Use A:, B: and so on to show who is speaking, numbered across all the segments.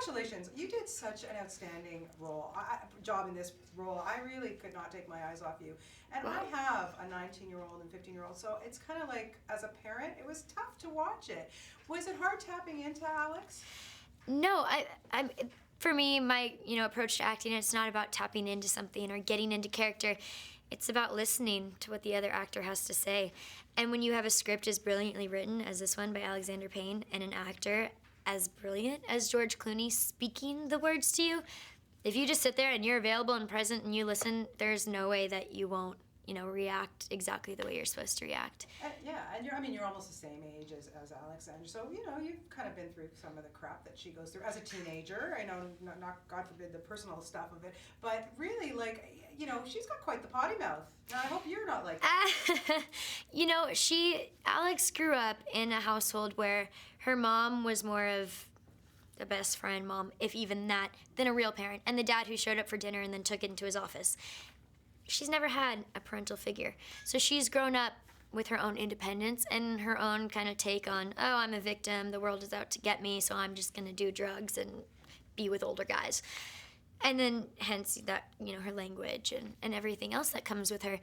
A: congratulations. You did such an outstanding job in this role. I really could not take my eyes off you. And
B: Wow.
A: I have a 19-year-old and 15-year-old, so it's kind of like, as a parent, it was tough to watch it. Was it hard tapping into Alex?
B: No, for me, my approach to acting, it's not about tapping into something or getting into character. It's about listening to what the other actor has to say. And when you have a script as brilliantly written as this one by Alexander Payne and an actor as brilliant as George Clooney speaking the words to you, if you just sit there and you're available and present and you listen, there's no way that you won't, react exactly the way you're supposed to react.
A: And you're almost the same age as Alexander, so you've kind of been through some of the crap that she goes through as a teenager. I know, not God forbid the personal stuff of it, but really, she's got quite the potty mouth. Now, I hope you're not like that.
B: Alex grew up in a household where her mom was more of a best friend mom, if even that, than a real parent, and the dad who showed up for dinner and then took it into his office. She's never had a parental figure. So she's grown up with her own independence and her own kind of take on, oh, I'm a victim, the world is out to get me, so I'm just gonna do drugs and be with older guys. And then hence that, her language and everything else that comes with her.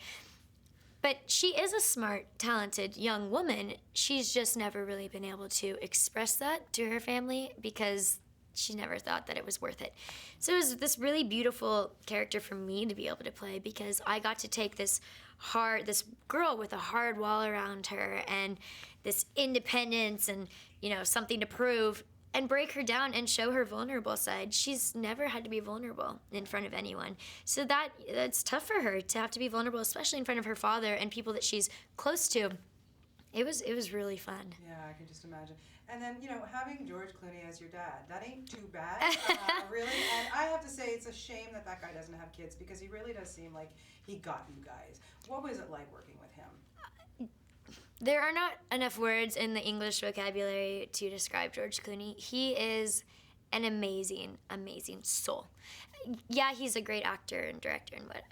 B: But she is a smart, talented young woman. She's just never really been able to express that to her family because she never thought that it was worth it. So it was this really beautiful character for me to be able to play because I got to take this girl with a hard wall around her and this independence and, something to prove and break her down and show her vulnerable side. She's never had to be vulnerable in front of anyone. So that's tough for her to have to be vulnerable, especially in front of her father and people that she's close to. It was really fun.
A: Yeah, I can just imagine. And then, having George Clooney as your dad, that ain't too bad, really. And I have to say, it's a shame that guy doesn't have kids because he really does seem like he got you guys. What was it like working with him?
B: There are not enough words in the English vocabulary to describe George Clooney. He is an amazing, amazing soul. Yeah, he's a great actor and director and what.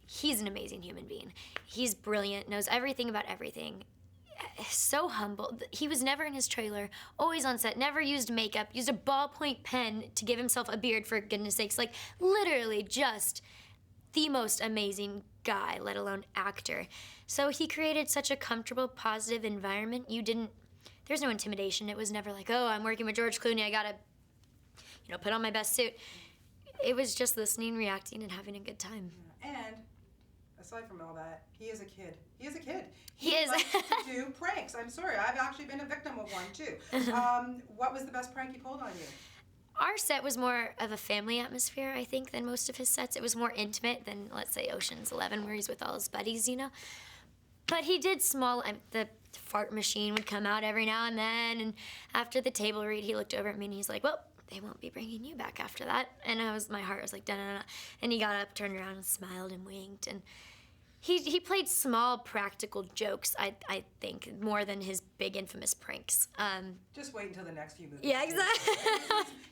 B: He's an amazing human being. He's brilliant, knows everything about everything. So humble. He was never in his trailer, always on set, never used makeup, used a ballpoint pen to give himself a beard, for goodness sakes. Like, literally just the most amazing guy, let alone actor. So he created such a comfortable, positive environment. There's no intimidation. It was never like, oh, I'm working with George Clooney, I gotta, put on my best suit. It was just listening, reacting, and having a good time.
A: And aside from all that, he is a kid. He
B: is.
A: Likes to do pranks. I'm sorry, I've actually been a victim of one too. What was the best prank he pulled on you?
B: Our set was more of a family atmosphere, I think, than most of his sets. It was more intimate than, let's say, Ocean's 11, where he's with all his buddies, But he did the fart machine would come out every now and then, and after the table read, he looked over at me and he's like, well, they won't be bringing you back after that. And my heart was like, da-da-da. And he got up, turned around, and smiled and winked, and he played small, practical jokes, I think, more than his big, infamous pranks.
A: Just wait until the next few movies.
B: Yeah, exactly.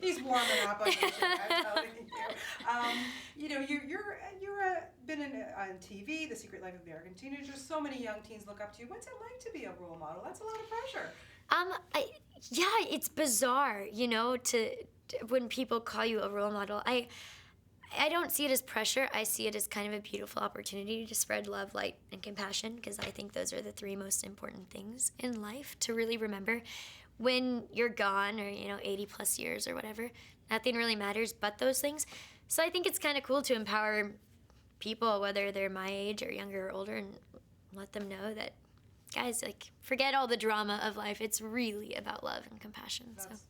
A: He's warming up on this. I'm telling you. You're been on TV, The Secret Life of American Teenagers. So many young teens look up to you. What's it like to be a role model? That's a lot of pressure.
B: It's bizarre, when people call you a role model. I don't see it as pressure. I see it as kind of a beautiful opportunity to spread love, light, and compassion, because I think those are the three most important things in life to really remember. When you're gone, or 80 plus years or whatever, nothing really matters but those things. So I think it's kind of cool to empower people, whether they're my age or younger or older, and let them know that, guys, forget all the drama of life. It's really about love and compassion.
A: That's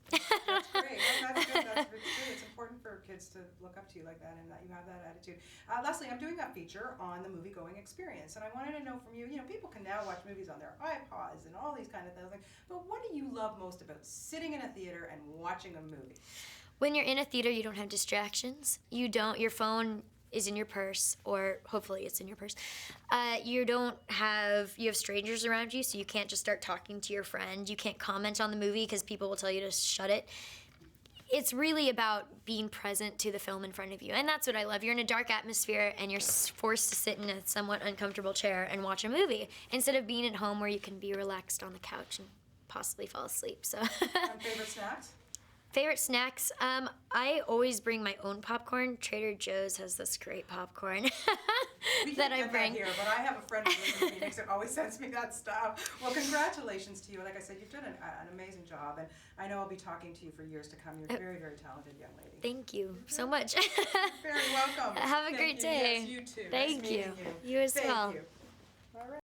A: great. No, that's good. That's good. It's important for kids to look up to you like that and that you have that attitude. Leslie, I'm doing a feature on the movie-going experience, and I wanted to know from you, people can now watch movies on their iPods and all these kind of things, but what do you love most about sitting in a theater and watching a movie?
B: When you're in a theater, you don't have distractions. Your phone is in your purse, or hopefully it's in your purse. You have strangers around you, so you can't just start talking to your friend. You can't comment on the movie because people will tell you to shut it. It's really about being present to the film in front of you, and that's what I love. You're in a dark atmosphere, and you're forced to sit in a somewhat uncomfortable chair and watch a movie, instead of being at home where you can be relaxed on the couch and possibly fall asleep. So.
A: Favorite snacks?
B: Favorite snacks? I always bring my own popcorn. Trader Joe's has this great popcorn
A: We
B: that
A: can't
B: I
A: get
B: bring.
A: that here, but I have a friend who lives in Phoenix that always sends me that stuff. Well, congratulations to you. Like I said, you've done an amazing job, and I know I'll be talking to you for years to come. You're a very, very talented young lady.
B: Thank you so much.
A: Very welcome.
B: Have a
A: Thank
B: great
A: you.
B: day.
A: Yes, you too.
B: Thank
A: Nice
B: you.
A: meeting you.
B: You as
A: Thank
B: well.
A: you. All right.